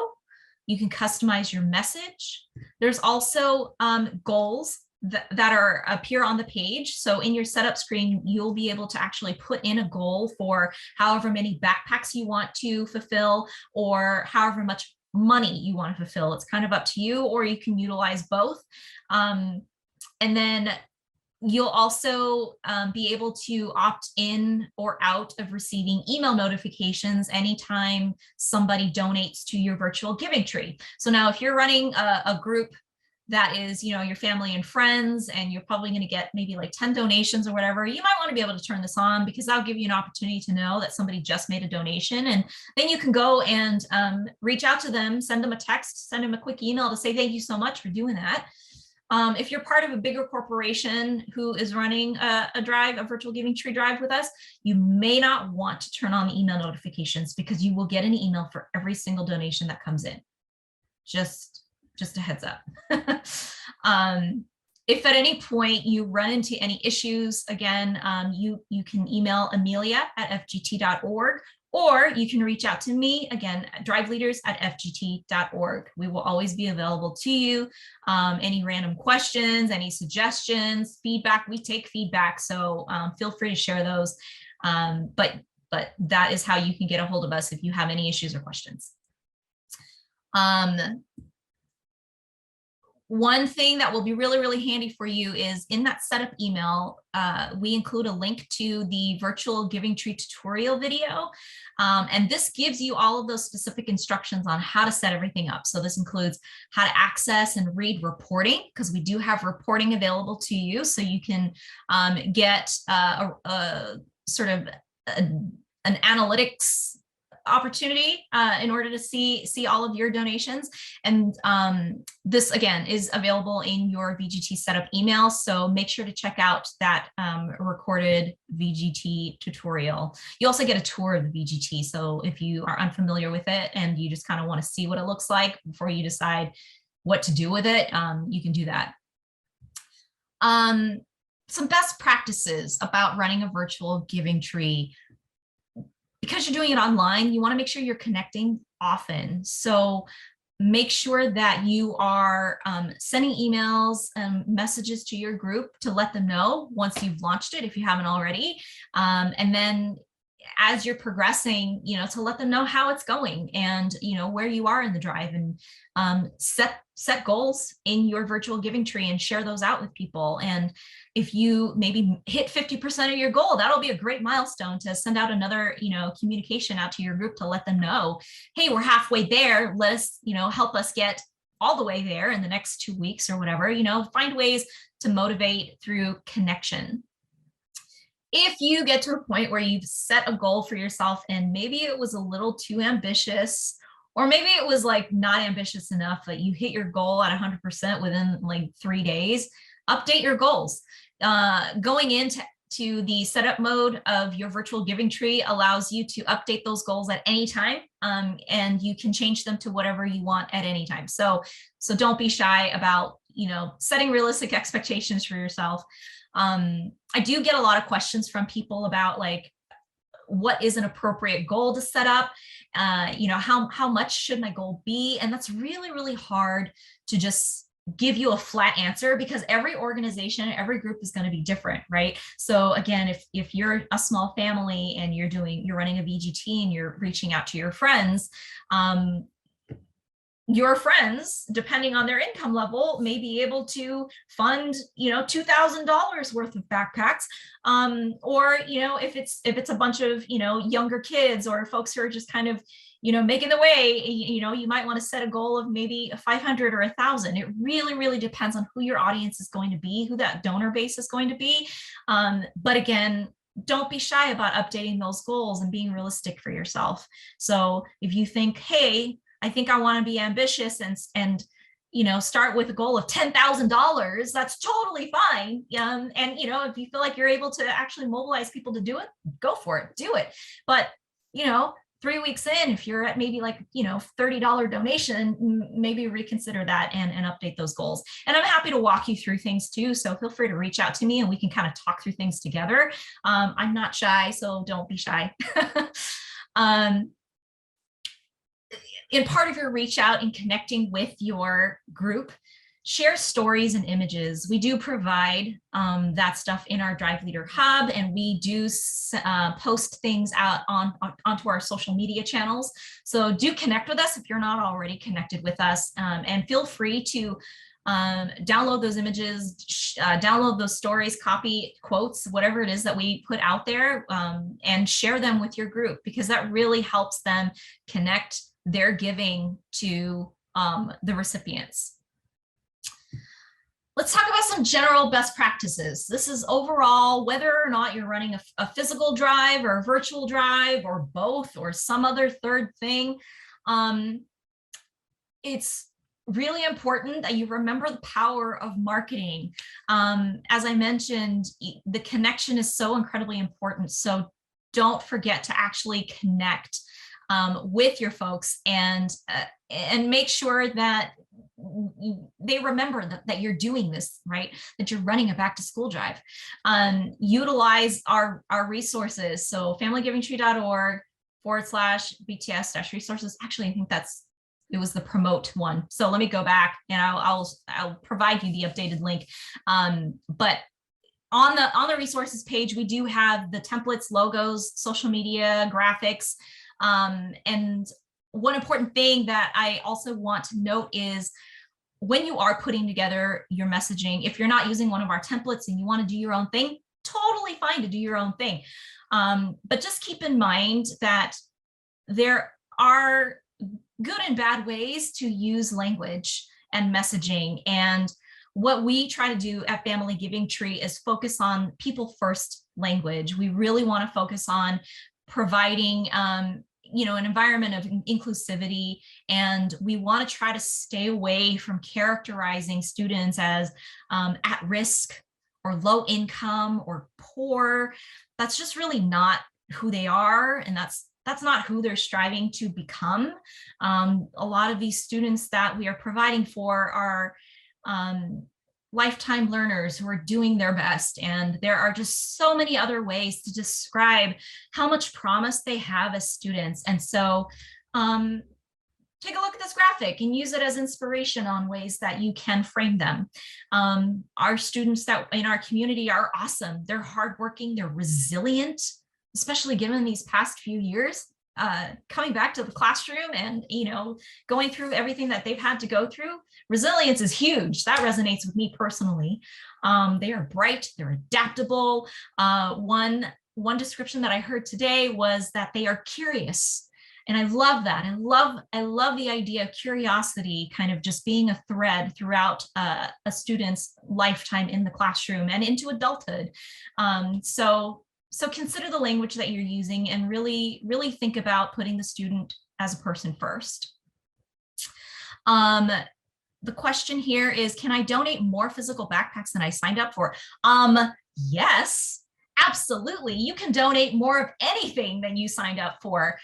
You can customize your message. There's also goals that are appear on the page. So in your setup screen, you'll be able to actually put in a goal for however many backpacks you want to fulfill or however much money you want to fulfill. It's kind of up to you, or you can utilize both. And then you'll also be able to opt in or out of receiving email notifications anytime somebody donates to your virtual giving tree. So now if you're running a group that is, you know, your family and friends, and you're probably going to get maybe like 10 donations or whatever, you might want to be able to turn this on, because that'll give you an opportunity to know that somebody just made a donation. And then you can go and reach out to them, send them a text, send them a quick email to say, thank you so much for doing that. If you're part of a bigger corporation who is running a drive, a virtual giving tree drive with us, you may not want to turn on the email notifications, because you will get an email for every single donation that comes in. Just a heads up. If at any point you run into any issues, again, you can email amelia@fgt.org, or you can reach out to me, again, driveleaders@fgt.org. We will always be available to you. Any random questions, any suggestions, feedback, we take feedback, so feel free to share those. But that is how you can get a hold of us if you have any issues or questions. One thing that will be really, really handy for you is in that setup email, we include a link to the virtual giving tree tutorial video. And this gives you all of those specific instructions on how to set everything up. So this includes how to access and read reporting, because we do have reporting available to you. So you can get a sort of an analytics opportunity in order to see all of your donations. And this again is available in your VGT setup email. So make sure to check out that recorded VGT tutorial. You also get a tour of the VGT. So if you are unfamiliar with it and you just kind of want to see what it looks like before you decide what to do with it, you can do that. Some best practices about running a virtual giving tree. Because you're doing it online, you want to make sure you're connecting often. So make sure that you are sending emails and messages to your group to let them know once you've launched it, if you haven't already. And then as you're progressing, you know, to let them know how it's going and, you know, where you are in the drive, and set goals in your virtual giving tree and share those out with people. And if you maybe hit 50% of your goal, that'll be a great milestone to send out another, you know, communication out to your group to let them know, hey, we're halfway there. Let us, you know, help us get all the way there in the next 2 weeks or whatever. You know, find ways to motivate through connection. If you get to a point where you've set a goal for yourself and maybe it was a little too ambitious, or maybe it was like not ambitious enough, that you hit your goal at 100% within like 3 days, update your goals. Going into the setup mode of your virtual giving tree allows you to update those goals at any time, and you can change them to whatever you want at any time. So don't be shy about, you know, setting realistic expectations for yourself. I do get a lot of questions from people about like, what is an appropriate goal to set up? You know, how much should my goal be? And that's really, really hard to just give you a flat answer, because every organization, every group is going to be different, right? So again, if you're a small family and you're running a VGT and you're reaching out to your friends, your friends, depending on their income level, may be able to fund, $2,000 worth of backpacks. Or, if it's a bunch of, younger kids or folks who are just kind of, making the way, you might want to set a goal of maybe 500 or 1,000. It really, really depends on who your audience is going to be, who that donor base is going to be. But again, don't be shy about updating those goals and being realistic for yourself. So if you think, hey, I think I want to be ambitious and start with a goal of $10,000, that's totally fine. And if you feel like you're able to actually mobilize people to do it, go for it, do it. But 3 weeks in, if you're at maybe like $30 donation, maybe reconsider that and update those goals. And I'm happy to walk you through things too, so feel free to reach out to me and we can kind of talk through things together. I'm not shy, so don't be shy. In part of your reach out and connecting with your group, share stories and images. We do provide that stuff in our Drive Leader Hub, and we do post things out onto our social media channels. So do connect with us if you're not already connected with us, and feel free to download those images, download those stories, copy quotes, whatever it is that we put out there, and share them with your group, because that really helps them connect their giving to the recipients. Let's talk about some general best practices. This is overall, whether or not you're running a physical drive or a virtual drive or both or some other third thing. It's really important that you remember the power of marketing. As I mentioned, the connection is so incredibly important. So don't forget to actually connect with your folks and make sure that they remember that you're doing this, right? That you're running a back to school drive. Utilize our resources. So familygivingtree.org/BTS-resources. Actually, I think it was the promote one. So let me go back and I'll provide you the updated link. But on the resources page, we do have the templates, logos, social media, graphics. And one important thing that I also want to note is when you are putting together your messaging, if you're not using one of our templates and you want to do your own thing, totally fine to do your own thing. But just keep in mind that there are good and bad ways to use language and messaging. And what we try to do at Family Giving Tree is focus on people first language. We really want to focus on providing an environment of inclusivity, and we want to try to stay away from characterizing students as at risk or low income or poor. That's just really not who they are, and that's not who they're striving to become. A lot of these students that we are providing for are lifetime learners who are doing their best. And there are just so many other ways to describe how much promise they have as students. And so take a look at this graphic and use it as inspiration on ways that you can frame them. Our students that in our community are awesome. They're hardworking, they're resilient, especially given these past few years. Coming back to the classroom and going through everything that they've had to go through, resilience is huge. That resonates with me personally. They are bright, they're adaptable. One description that I heard today was that they are curious, and I love that. I love the idea of curiosity kind of just being a thread throughout a student's lifetime in the classroom and into adulthood. So consider the language that you're using and really, really think about putting the student as a person first. The question here is, can I donate more physical backpacks than I signed up for? Yes, absolutely. You can donate more of anything than you signed up for.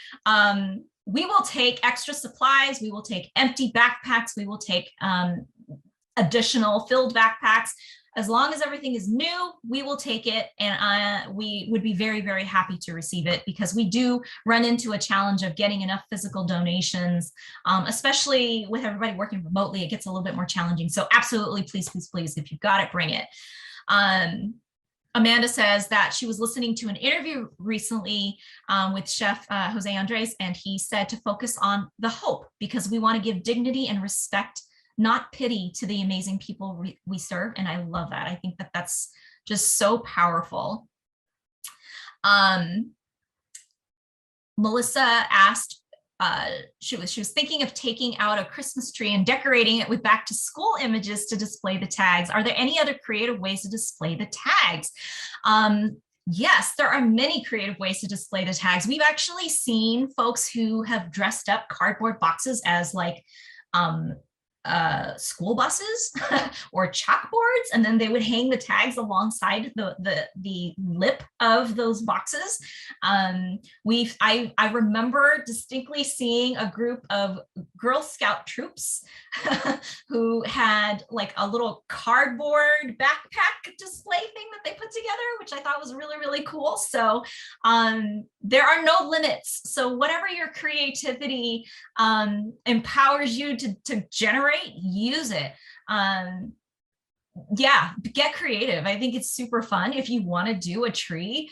We will take extra supplies. We will take empty backpacks. We will take additional filled backpacks. As long as everything is new, we will take it, and we would be very, very happy to receive it, because we do run into a challenge of getting enough physical donations, especially with everybody working remotely. It gets a little bit more challenging. So absolutely, please, please, please, if you've got it, bring it. Amanda says that she was listening to an interview recently with Chef Jose Andres, and he said to focus on the hope because we want to give dignity and respect, not pity, to the amazing people we serve. And I love that. I think that that's just so powerful. Melissa asked, she was thinking of taking out a Christmas tree and decorating it with back to school images to display the tags. Are there any other creative ways to display the tags? Yes, there are many creative ways to display the tags. We've actually seen folks who have dressed up cardboard boxes as like school buses or chalkboards, and then they would hang the tags alongside the lip of those boxes. I remember distinctly seeing a group of Girl Scout troops who had like a little cardboard backpack display thing that they put together, which I thought was really, really cool. So there are no limits. So whatever your creativity empowers you to generate, use it. Yeah, get creative. I think it's super fun. If you want to do a tree,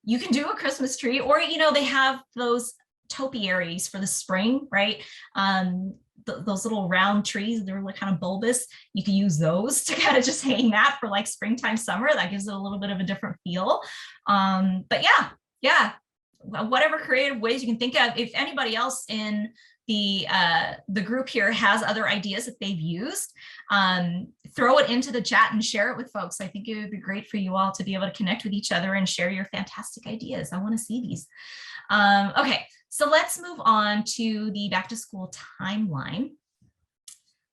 you can do a Christmas tree, or, you know, they have those topiaries for the spring, right? Those little round trees, they're like kind of bulbous. You can use those to kind of just hang that for like springtime, summer. That gives it a little bit of a different feel. But yeah, whatever creative ways you can think of. If anybody else in the group here has other ideas that they've used, throw it into the chat and share it with folks. I think it would be great for you all to be able to connect with each other and share your fantastic ideas. I want to see these. Okay, so let's move on to the back to school timeline.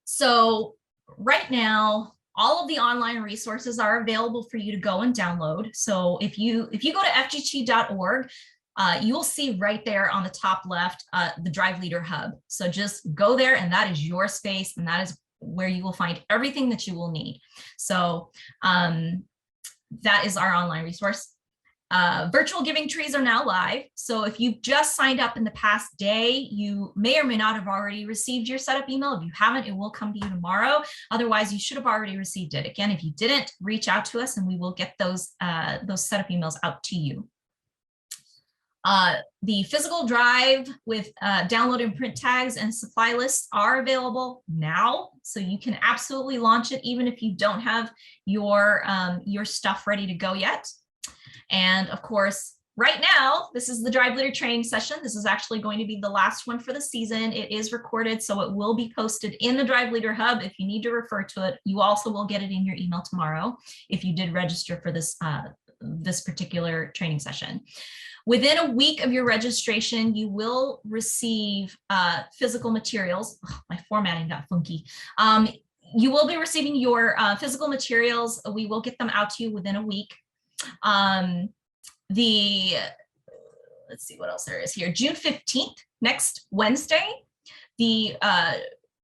So right now, all of the online resources are available for you to go and download. So if you go to fgt.org, you will see right there on the top left, the Drive Leader Hub. So just go there, and that is your space, and that is where you will find everything that you will need. So that is our online resource. Virtual giving trees are now live. So if you've just signed up in the past day, you may or may not have already received your setup email. If you haven't, it will come to you tomorrow. Otherwise, you should have already received it. Again, if you didn't, reach out to us and we will get those setup emails out to you. The physical drive with download and print tags and supply lists are available now. So you can absolutely launch it even if you don't have your stuff ready to go yet. And of course, right now, this is the Drive Leader training session. This is actually going to be the last one for the season. It is recorded, so it will be posted in the Drive Leader Hub. If you need to refer to it, you also will get it in your email tomorrow if you did register for this, this particular training session. Within a week of your registration, you will receive physical materials. Oh, my formatting got funky. You will be receiving your physical materials. We will get them out to you within a week. Let's see what else there is here. June 15th, next Wednesday, the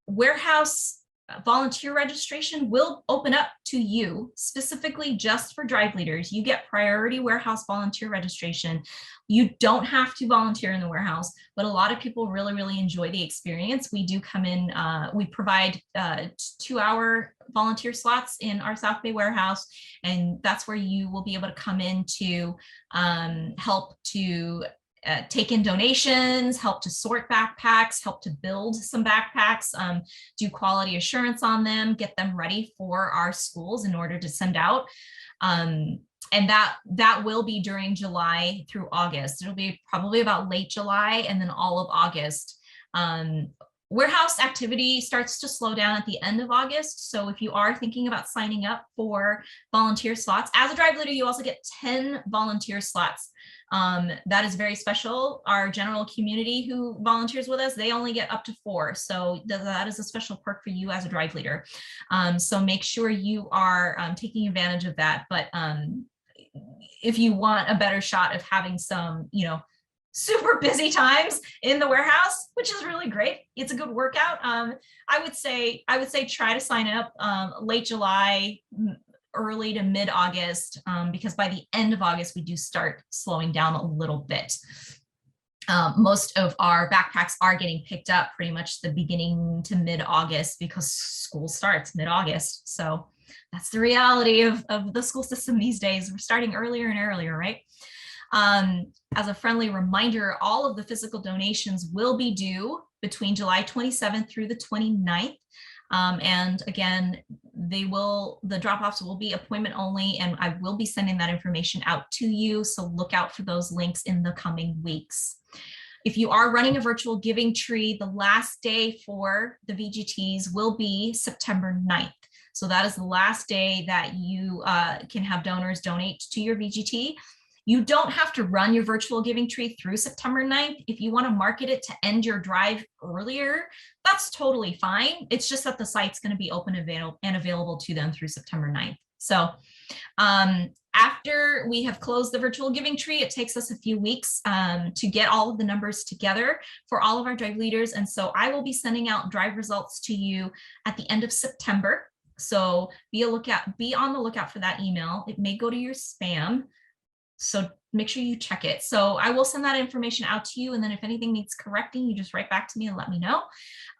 warehouse volunteer registration will open up to you specifically just for Drive Leaders. You get priority warehouse volunteer registration. You don't have to volunteer in the warehouse, but a lot of people really, really enjoy the experience. We do come in, we provide 2-hour volunteer slots in our South Bay warehouse, and that's where you will be able to come in to help to take in donations, help to sort backpacks, help to build some backpacks, do quality assurance on them, get them ready for our schools in order to send out. And that will be during July through August. It'll be probably about late July and then all of August. Warehouse activity starts to slow down at the end of August. So if you are thinking about signing up for volunteer slots, as a Drive Leader, you also get 10 volunteer slots. That is very special. Our general community who volunteers with us, they only get up to 4. So that is a special perk for you as a Drive Leader. So make sure you are taking advantage of that. But if you want a better shot of having some, super busy times in the warehouse, which is really great, it's a good workout. I would say try to sign up late July, early to mid-August, because by the end of August, we do start slowing down a little bit. Most of our backpacks are getting picked up pretty much the beginning to mid-August because school starts mid-August. So that's the reality of the school system these days. We're starting earlier and earlier, right? As a friendly reminder, all of the physical donations will be due between July 27th through the 29th. And again, the drop-offs will be appointment only, and I will be sending that information out to you. So look out for those links in the coming weeks. If you are running a virtual giving tree, the last day for the VGTs will be September 9th. So that is the last day that you can have donors donate to your VGT. You don't have to run your virtual giving tree through September 9th. If you want to market it to end your drive earlier, that's totally fine. It's just that the site's going to be open and available to them through September 9th. So after we have closed the virtual giving tree, it takes us a few weeks to get all of the numbers together for all of our drive leaders. And so I will be sending out drive results to you at the end of September. So be on the lookout for that email. It may go to your spam, so make sure you check it. So I will send that information out to you. And then if anything needs correcting, you just write back to me and let me know.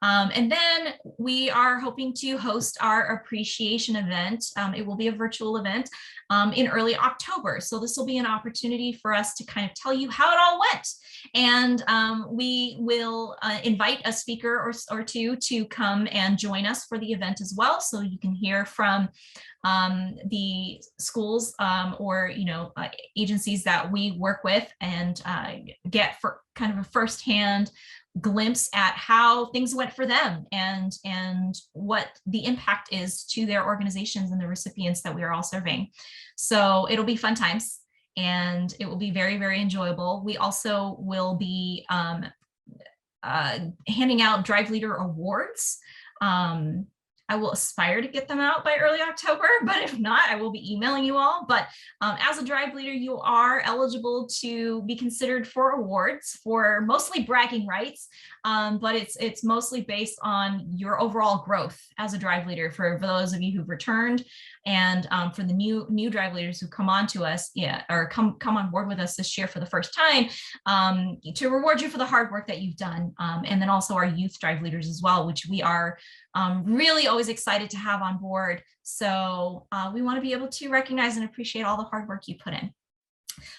And then we are hoping to host our appreciation event. It will be a virtual event in early October. So this will be an opportunity for us to kind of tell you how it all went. And we will invite a speaker or two to come and join us for the event as well. So you can hear from the schools or agencies that we work with and get for kind of a firsthand glimpse at how things went for them and what the impact is to their organizations and the recipients that we are all serving. So it'll be fun times and it will be very, very enjoyable. We also will be handing out Drive Leader Awards. I will aspire to get them out by early October, but if not, I will be emailing you all. But as a drive leader, you are eligible to be considered for awards for mostly bragging rights, but it's mostly based on your overall growth as a drive leader for those of you who've returned, and for the new drive leaders who come on to us, or come on board with us this year for the first time, to reward you for the hard work that you've done, and then also our youth drive leaders as well, which we are really always excited to have on board. So we want to be able to recognize and appreciate all the hard work you put in.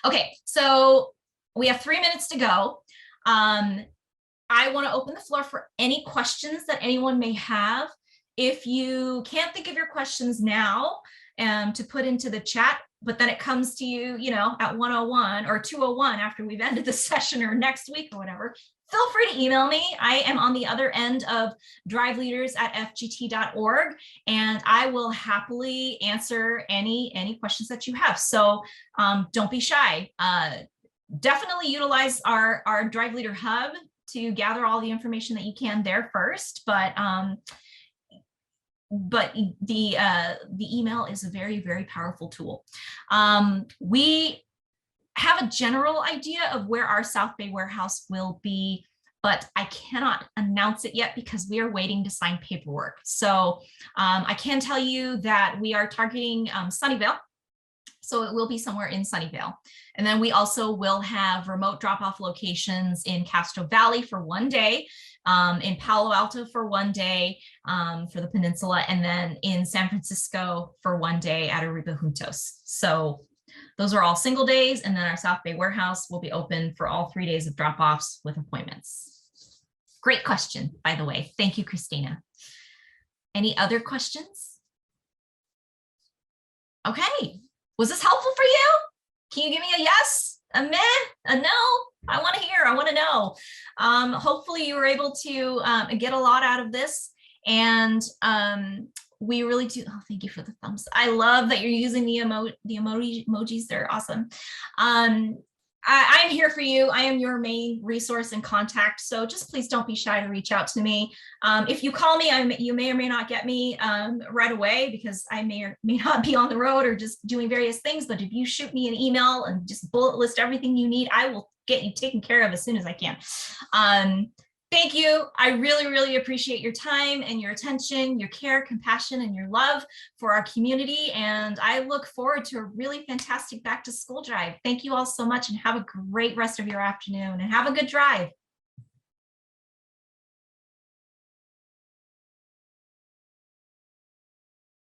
Okay, so we have 3 minutes to go. I want to open the floor for any questions that anyone may have. If you can't think of your questions now to put into the chat, but then it comes to you, at 1:01 or 2:01 after we've ended the session or next week or whatever, feel free to email me. I am on the other end of driveleaders@fgt.org, and I will happily answer any questions that you have. So don't be shy. Definitely utilize our Drive Leader Hub to gather all the information that you can there first, but the email is a very, very powerful tool. We have a general idea of where our South Bay warehouse will be, but I cannot announce it yet because we are waiting to sign paperwork. So I can tell you that we are targeting Sunnyvale. So it will be somewhere in Sunnyvale. And then we also will have remote drop-off locations in Castro Valley for 1 day, in Palo Alto for 1 day for the peninsula, and then in San Francisco for 1 day at Arriba Juntos. So those are all single days, and then our South Bay warehouse will be open for all 3 days of drop-offs with appointments. Great question, by the way. Thank you, Christina. Any other questions? Okay. Was this helpful for you? Can you give me a yes, a meh, a no? I want to hear, I want to know. Hopefully you were able to get a lot out of this, and we really do. Oh, thank you for the thumbs. I love that you're using the emojis. They're awesome. I'm here for you. I am your main resource and contact. So just please don't be shy to reach out to me. If you call me, you may or may not get me right away because I may or may not be on the road or just doing various things. But if you shoot me an email and just bullet list everything you need, I will get you taken care of as soon as I can. Thank you. I really, really appreciate your time and your attention, your care, compassion, and your love for our community. And I look forward to a really fantastic back to school drive. Thank you all so much, and have a great rest of your afternoon, and have a good drive.